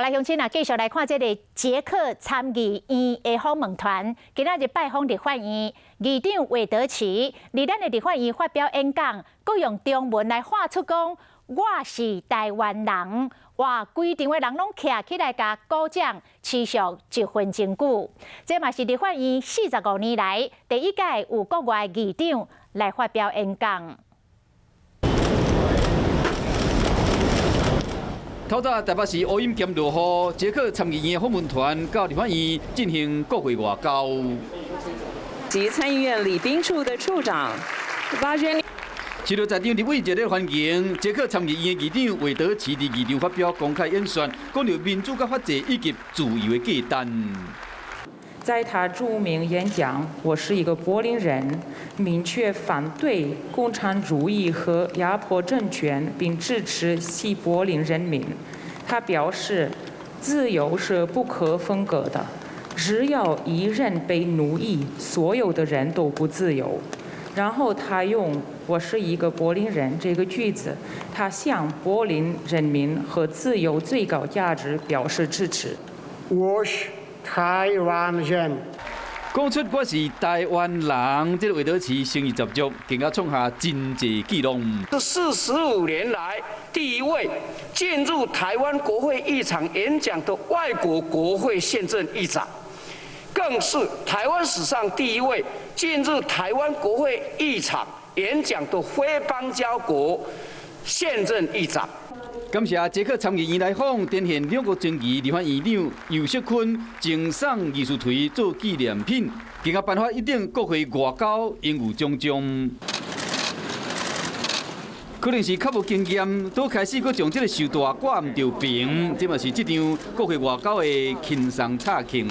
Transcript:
来，乡亲啊，继续来看这个捷克参议院的访问团，今仔日拜访立法院议长韦德奇，伫咱的立法院发表演讲，佮用中文来画出讲我是台湾人，哇，规场的人拢徛起来甲鼓掌，持续1分钟久。这嘛是立法院45年来第一届有国外议长来发表演讲。 透早，台北市乌阴兼落雨，捷克参议院访问团到立法院进行国会外交。及参议院礼宾处的处长巴娟。除了在场立委热烈欢迎，捷克参议院议长韦德奇伫议场发表公开演说，讲到民主、法治以及自由的价值。 在他著名演讲《我是一个柏林人》，明确反对共产主义和压迫政权，并支持西柏林人民。他表示，自由是不可分割的，只要一人被奴役，所有的人都不自由。然后他用“我是一个柏林人”这个句子，他向柏林人民和自由最高价值表示支持。我是 台湾人，讲出我是台湾人，这个韦德奇声誉十足，更加创下真济纪录。是45年来第一位进入台湾国会议场演讲的外国国会宪政议长，更是台湾史上第一位进入台湾国会议场演讲的非邦交国宪政议长。 感谢捷克参议院来访，展现两国前期立法院长尤锡坤赠送艺术锤做纪念品，更加颁发一顶国会外交荣誉奖章。可能是较无经验，都开始佫将这个寿带挂唔着平，这嘛是这场国会外交的轻松插庆。